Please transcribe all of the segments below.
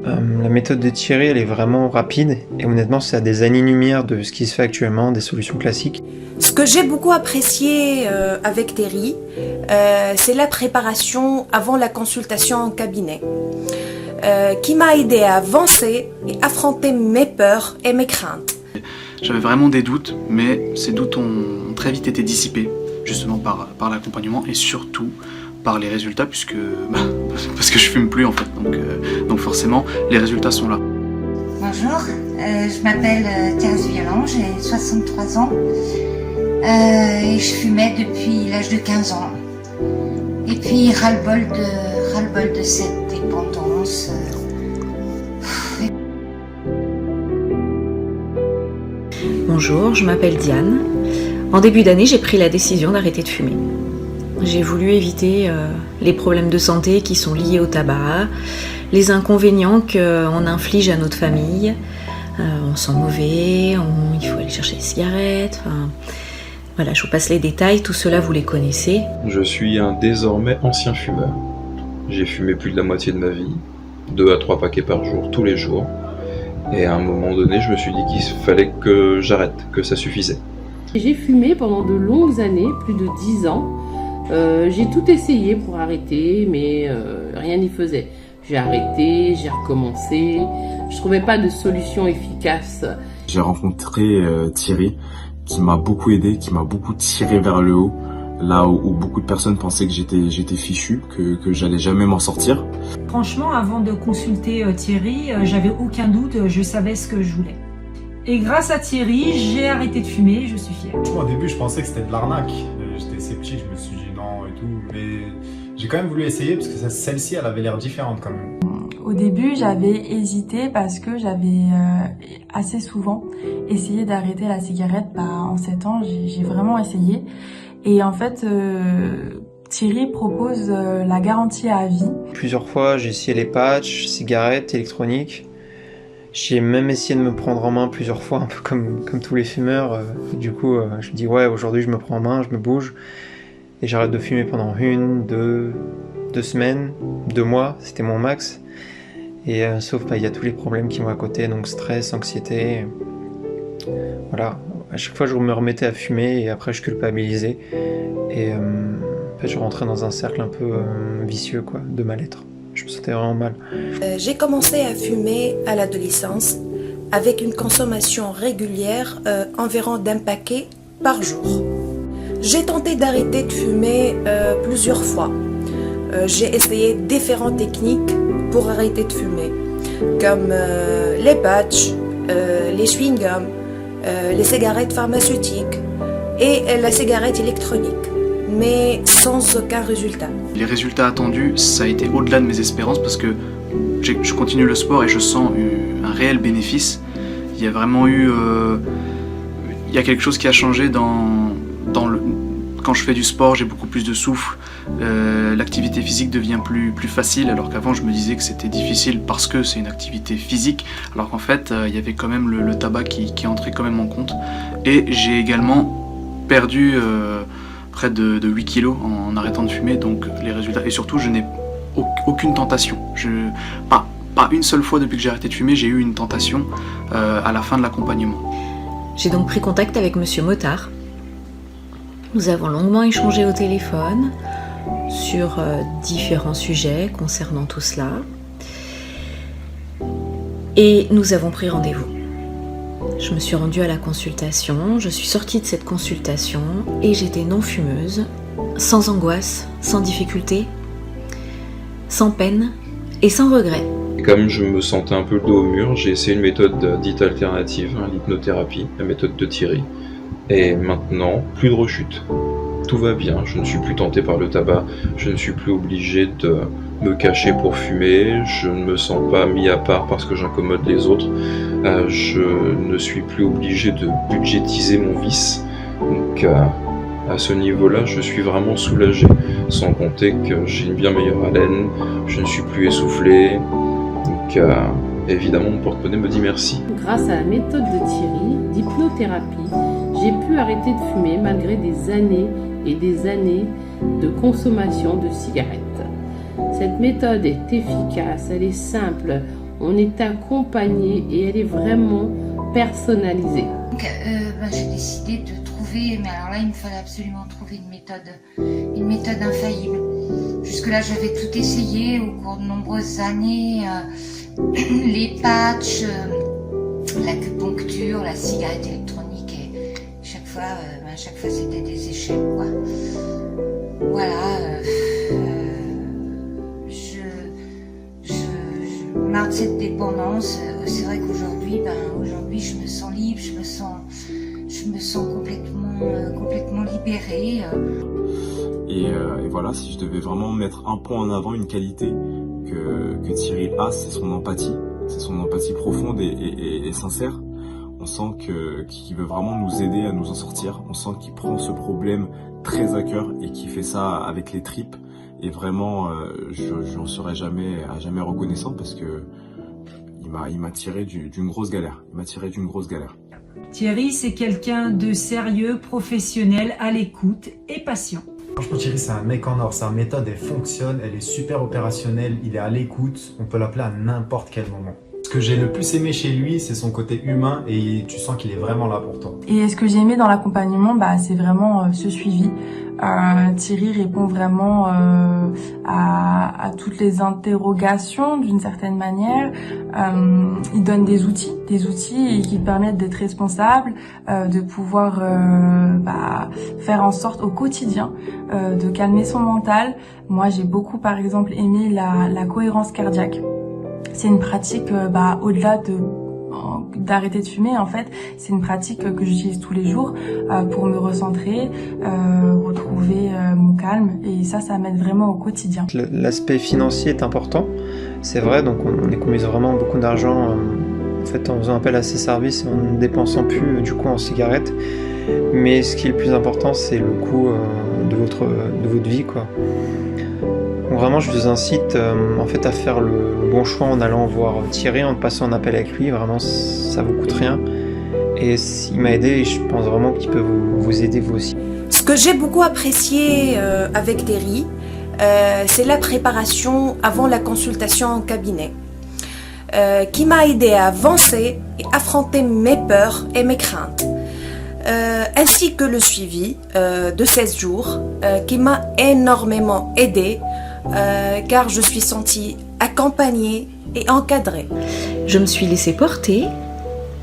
La méthode de Thierry, elle est vraiment rapide et honnêtement, c'est à des années-lumière de ce qui se fait actuellement, des solutions classiques. Ce que j'ai beaucoup apprécié avec Thierry, c'est la préparation avant la consultation en cabinet, qui m'a aidé à avancer et affronter mes peurs et mes craintes. J'avais vraiment des doutes, mais ces doutes ont très vite été dissipés, justement par l'accompagnement et surtout par les résultats, parce que je fume plus en fait, donc forcément les résultats sont là. Bonjour, je m'appelle Thérèse Violent, j'ai 63 ans et je fumais depuis l'âge de 15 ans. Et puis ras-le-bol de cette dépendance. Bonjour, je m'appelle Diane. En début d'année, j'ai pris la décision d'arrêter de fumer. J'ai voulu éviter les problèmes de santé qui sont liés au tabac, les inconvénients qu'on inflige à notre famille. On sent mauvais, il faut aller chercher des cigarettes. Voilà, je vous passe les détails, tout cela vous les connaissez. Je suis un désormais ancien fumeur. J'ai fumé plus de la moitié de ma vie, 2 à 3 paquets par jour, tous les jours. Et à un moment donné, je me suis dit qu'il fallait que j'arrête, que ça suffisait. J'ai fumé pendant de longues années, plus de 10 ans. J'ai tout essayé pour arrêter, mais rien n'y faisait. J'ai arrêté, j'ai recommencé. Je trouvais pas de solution efficace. J'ai rencontré Thierry, qui m'a beaucoup aidé, qui m'a beaucoup tiré vers le haut. Là où beaucoup de personnes pensaient que j'étais fichu, que j'allais jamais m'en sortir. Franchement, avant de consulter Thierry, j'avais aucun doute, je savais ce que je voulais. Et grâce à Thierry, j'ai arrêté de fumer, je suis fière. Au début, je pensais que c'était de l'arnaque. J'étais sceptique, je me suis dit non et tout. Mais j'ai quand même voulu essayer parce que celle-ci, elle avait l'air différente quand même. Au début, j'avais hésité parce que j'avais assez souvent essayé d'arrêter la cigarette. En 7 ans, j'ai vraiment essayé. Et en fait, Thierry propose la garantie à vie. Plusieurs fois, j'ai essayé les patchs, cigarettes, électroniques. J'ai même essayé de me prendre en main plusieurs fois, un peu comme tous les fumeurs. Du coup, je me dis ouais, aujourd'hui je me prends en main, je me bouge. Et j'arrête de fumer pendant 1, 2 semaines, 2 mois, c'était mon max. Et sauf il y a tous les problèmes qui vont à côté, donc stress, anxiété. Voilà, à chaque fois je me remettais à fumer et après je culpabilisais. Et en fait je rentrais dans un cercle un peu vicieux quoi, de mal-être. Je me sentais vraiment mal. J'ai commencé à fumer à l'adolescence avec une consommation régulière environ d'1 paquet par jour. J'ai tenté d'arrêter de fumer plusieurs fois. J'ai essayé différentes techniques pour arrêter de fumer, comme les patchs, les chewing-gums, les cigarettes pharmaceutiques et la cigarette électronique, mais sans aucun résultat. Les résultats attendus, ça a été au-delà de mes espérances parce que je continue le sport et je sens un réel bénéfice. Il y a vraiment eu... il y a quelque chose qui a changé quand je fais du sport, j'ai beaucoup plus de souffle. L'activité physique devient plus facile, alors qu'avant je me disais que c'était difficile parce que c'est une activité physique, alors qu'en fait il y avait quand même le tabac qui entrait quand même en compte. Et j'ai également perdu près de 8 kilos en arrêtant de fumer, donc les résultats, et surtout je n'ai aucune tentation. Pas une seule fois depuis que j'ai arrêté de fumer, j'ai eu une tentation à la fin de l'accompagnement. J'ai donc pris contact avec Monsieur Motard. Nous avons longuement échangé au téléphone sur différents sujets concernant tout cela. Et nous avons pris rendez-vous. Je me suis rendue à la consultation, je suis sortie de cette consultation et j'étais non fumeuse, sans angoisse, sans difficulté, sans peine et sans regret. Et comme je me sentais un peu le dos au mur, j'ai essayé une méthode dite alternative, l'hypnothérapie, la méthode de Thierry. Et maintenant, plus de rechute. Tout va bien, je ne suis plus tenté par le tabac, je ne suis plus obligé de me cacher pour fumer, je ne me sens pas mis à part parce que j'incommode les autres, je ne suis plus obligé de budgétiser mon vice. Donc à ce niveau-là, je suis vraiment soulagé, sans compter que j'ai une bien meilleure haleine, je ne suis plus essoufflé. Donc évidemment, mon porte-monnaie me dit merci. Grâce à la méthode de Thierry, d'hypnothérapie, j'ai pu arrêter de fumer malgré des années et des années de consommation de cigarettes. Cette méthode est efficace, elle est simple, on est accompagné et elle est vraiment personnalisée. Donc, j'ai décidé de trouver, mais alors là il me fallait absolument trouver une méthode infaillible. Jusque-là j'avais tout essayé au cours de nombreuses années, les patchs, l'acupuncture, la cigarette électronique, et chaque fois c'était des échecs, quoi. Voilà, je marre de cette dépendance. C'est vrai qu'aujourd'hui, je me sens libre, je me sens complètement libérée. Et voilà, si je devais vraiment mettre un point en avant, une qualité que Thierry a, c'est son empathie. C'est son empathie profonde et sincère. On sent qu'il veut vraiment nous aider à nous en sortir. On sent qu'il prend ce problème très à cœur et qu'il fait ça avec les tripes. Et vraiment, je n'en serai jamais reconnaissant parce que il m'a tiré d'une grosse galère. Thierry, c'est quelqu'un de sérieux, professionnel, à l'écoute et patient. Franchement, Thierry, c'est un mec en or. Sa méthode, elle fonctionne, elle est super opérationnelle, il est à l'écoute. On peut l'appeler à n'importe quel moment. Ce que j'ai le plus aimé chez lui, c'est son côté humain et tu sens qu'il est vraiment là pour toi. Et ce que j'ai aimé dans l'accompagnement, c'est vraiment ce suivi. Thierry répond vraiment à toutes les interrogations d'une certaine manière. Il donne des outils qui permettent d'être responsable, de pouvoir faire en sorte au quotidien de calmer son mental. Moi, j'ai beaucoup, par exemple, aimé la cohérence cardiaque. C'est une pratique, au-delà d'arrêter de fumer, en fait, c'est une pratique que j'utilise tous les jours pour me recentrer, retrouver mon calme, et ça m'aide vraiment au quotidien. L'aspect financier est important, c'est vrai, donc on économise vraiment beaucoup d'argent en fait en faisant appel à ces services et en ne dépensant plus du coup en cigarettes. Mais ce qui est le plus important, c'est le coût de votre vie, quoi. Donc vraiment, je vous incite en fait à faire le bon choix en allant voir Thierry, en passant un appel avec lui. Vraiment, ça vous coûte rien. Et il m'a aidé et je pense vraiment qu'il peut vous aider vous aussi. Ce que j'ai beaucoup apprécié avec Thierry, c'est la préparation avant la consultation en cabinet, qui m'a aidé à avancer et affronter mes peurs et mes craintes. Ainsi que le suivi de 16 jours qui m'a énormément aidé car je suis sentie accompagnée et encadrée. Je me suis laissée porter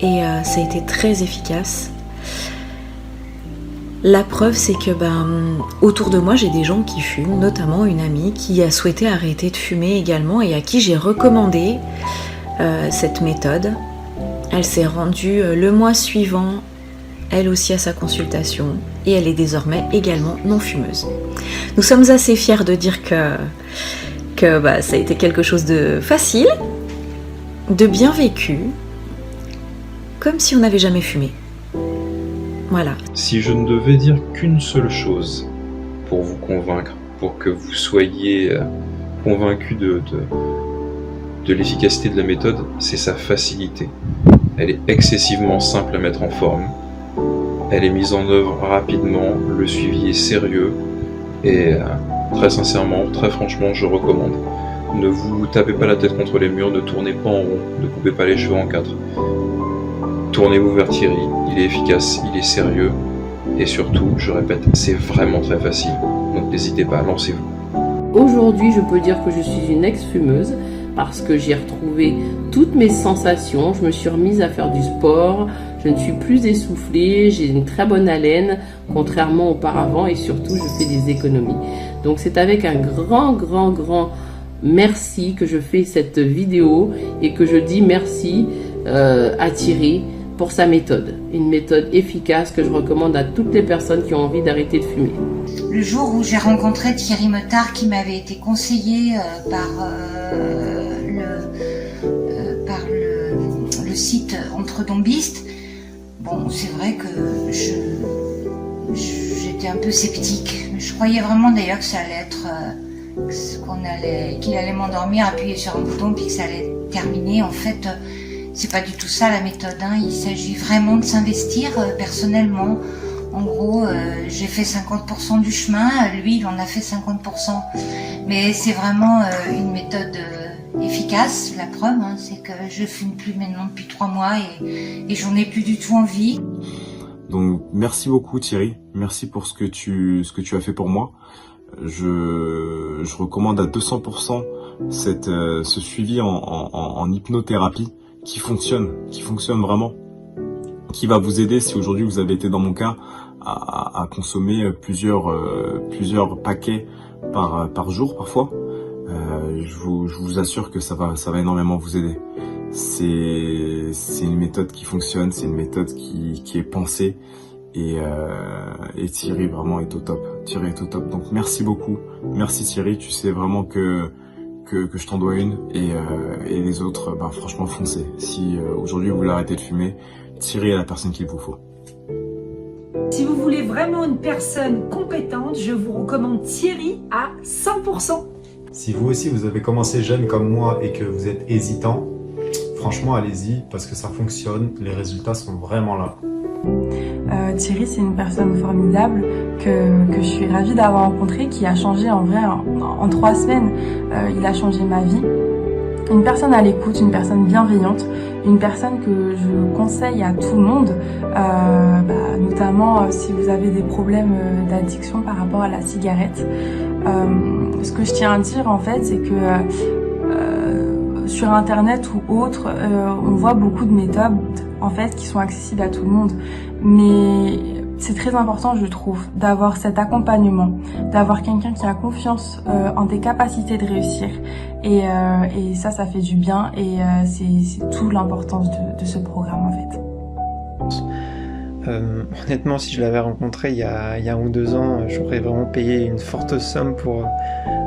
et ça a été très efficace. La preuve, c'est que autour de moi, j'ai des gens qui fument, notamment une amie qui a souhaité arrêter de fumer également et à qui j'ai recommandé cette méthode. Elle s'est rendue le mois suivant, elle aussi à sa consultation, et elle est désormais également non-fumeuse. Nous sommes assez fiers de dire que ça a été quelque chose de facile, de bien vécu, comme si on n'avait jamais fumé. Voilà. Si je ne devais dire qu'une seule chose pour vous convaincre, pour que vous soyez convaincus de l'efficacité de la méthode, c'est sa facilité. Elle est excessivement simple à mettre en forme. Elle est mise en œuvre rapidement, le suivi est sérieux et très sincèrement, très franchement, je recommande. Ne vous tapez pas la tête contre les murs, ne tournez pas en rond, ne coupez pas les cheveux en quatre. Tournez-vous vers Thierry, il est efficace, il est sérieux et surtout, je répète, c'est vraiment très facile. Donc n'hésitez pas, lancez-vous. Aujourd'hui, je peux dire que je suis une ex-fumeuse parce que j'ai retrouvé toutes mes sensations, je me suis remise à faire du sport, je ne suis plus essoufflée, j'ai une très bonne haleine, contrairement auparavant, et surtout je fais des économies. Donc c'est avec un grand merci que je fais cette vidéo et que je dis merci à Thierry pour sa méthode. Une méthode efficace que je recommande à toutes les personnes qui ont envie d'arrêter de fumer. Le jour où j'ai rencontré Thierry Meutard, qui m'avait été conseillé par le site Entre Dombistes, bon, c'est vrai que j'étais un peu sceptique. Je croyais vraiment d'ailleurs que ça allait être qu'il allait m'endormir, appuyer sur un bouton puis que ça allait terminer. En fait, c'est pas du tout ça la méthode, hein. Il s'agit vraiment de s'investir personnellement. En gros, j'ai fait 50% du chemin, lui il en a fait 50%. Mais c'est vraiment une méthode efficace. La preuve, hein, c'est que je fume plus maintenant depuis 3 mois et j'en ai plus du tout envie. Donc merci beaucoup Thierry, merci pour ce que tu as fait pour moi. Je recommande à 200% ce suivi en hypnothérapie qui fonctionne vraiment, qui va vous aider si aujourd'hui vous avez été dans mon cas à consommer plusieurs paquets par jour parfois. Je vous assure que ça va énormément vous aider. C'est une méthode qui fonctionne, c'est une méthode qui est pensée et Thierry vraiment est au top. Thierry est au top. Donc merci beaucoup, merci Thierry. Tu sais vraiment que je t'en dois une et les autres, bah franchement foncez. Si aujourd'hui vous voulez arrêter de fumer, Thierry est la personne qu'il vous faut. Si vous voulez vraiment une personne compétente, je vous recommande Thierry à 100%. Si vous aussi vous avez commencé jeune comme moi et que vous êtes hésitant, franchement allez-y parce que ça fonctionne, les résultats sont vraiment là. Thierry, c'est une personne formidable que je suis ravie d'avoir rencontrée, qui a changé en vrai en 3 semaines. Il a changé ma vie. Une personne à l'écoute, une personne bienveillante, une personne que je conseille à tout le monde, notamment si vous avez des problèmes d'addiction par rapport à la cigarette. Ce que je tiens à dire en fait, c'est que sur internet ou autre, on voit beaucoup de méthodes en fait qui sont accessibles à tout le monde, mais c'est très important, je trouve, d'avoir cet accompagnement, d'avoir quelqu'un qui a confiance en tes capacités de réussir, et ça fait du bien, et c'est tout l'importance de ce programme en fait. Honnêtement, si je l'avais rencontré il y a 1 ou 2 ans, j'aurais vraiment payé une forte somme pour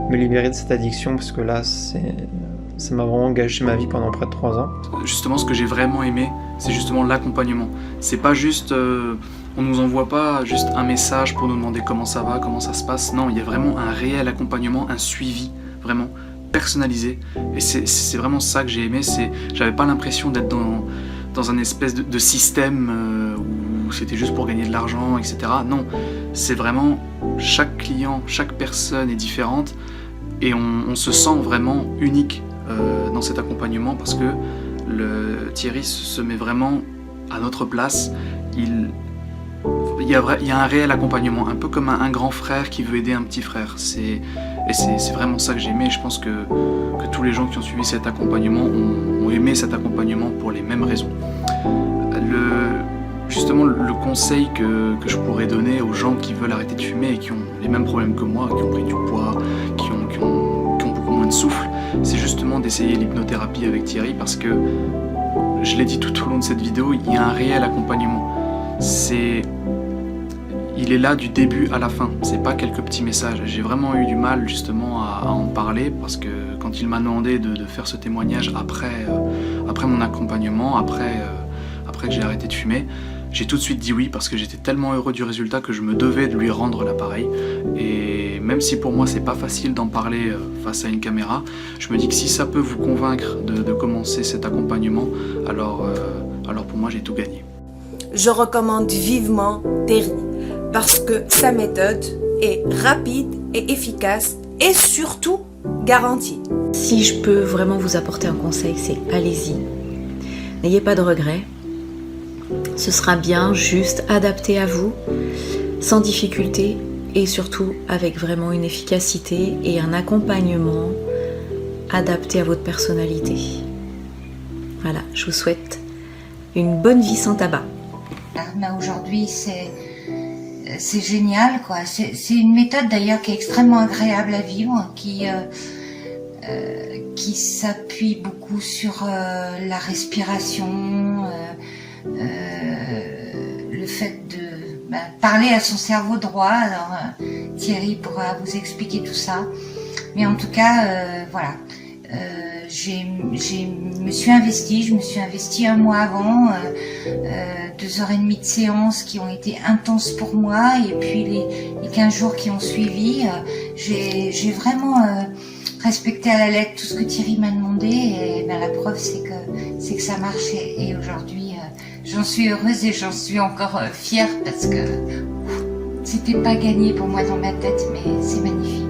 me libérer de cette addiction, parce que là, ça m'a vraiment gâché ma vie pendant près de 3 ans. Justement, ce que j'ai vraiment aimé, c'est justement l'accompagnement. C'est pas juste, on nous envoie pas juste un message pour nous demander comment ça va, comment ça se passe. Non, il y a vraiment un réel accompagnement, un suivi vraiment personnalisé. Et c'est vraiment ça que j'ai aimé. J'avais pas l'impression d'être dans un espèce de système où c'était juste pour gagner de l'argent, etc. Non, c'est vraiment chaque client, chaque personne est différente et on se sent vraiment unique dans cet accompagnement, parce que Thierry se met vraiment à notre place. Il y a un réel accompagnement, un peu comme un grand frère qui veut aider un petit frère. C'est vraiment ça que j'ai aimé. Je pense que tous les gens qui ont suivi cet accompagnement ont aimé cet accompagnement pour les mêmes raisons. Justement, le conseil que je pourrais donner aux gens qui veulent arrêter de fumer et qui ont les mêmes problèmes que moi, qui ont pris du poids, qui ont beaucoup moins de souffle, c'est justement d'essayer l'hypnothérapie avec Thierry, parce que, je l'ai dit tout au long de cette vidéo, il y a un réel accompagnement. Il est là du début à la fin, c'est pas quelques petits messages. J'ai vraiment eu du mal justement à en parler, parce que quand il m'a demandé de faire ce témoignage après mon accompagnement, après que j'ai arrêté de fumer, j'ai tout de suite dit oui, parce que j'étais tellement heureux du résultat que je me devais de lui rendre l'appareil. Et même si pour moi c'est pas facile d'en parler face à une caméra, je me dis que si ça peut vous convaincre de commencer cet accompagnement, alors pour moi j'ai tout gagné. Je recommande vivement Thierry parce que sa méthode est rapide et efficace et surtout garantie. Si je peux vraiment vous apporter un conseil, c'est allez-y. N'ayez pas de regrets. Ce sera bien, juste, adapté à vous, sans difficulté, et surtout avec vraiment une efficacité et un accompagnement adapté à votre personnalité. Voilà, je vous souhaite une bonne vie sans tabac. Aujourd'hui, c'est génial, quoi. C'est une méthode d'ailleurs qui est extrêmement agréable à vivre, qui s'appuie beaucoup sur la respiration, le fait de parler à son cerveau droit. Alors Thierry pourra vous expliquer tout ça, mais en tout cas voilà, je me suis investie 1 mois avant, 2h30 de séance qui ont été intenses pour moi, et puis les 15 jours qui ont suivi, j'ai vraiment respecté à la lettre tout ce que Thierry m'a demandé, et la preuve c'est que ça marche, et aujourd'hui j'en suis heureuse et j'en suis encore fière, parce que c'était pas gagné pour moi dans ma tête, mais c'est magnifique.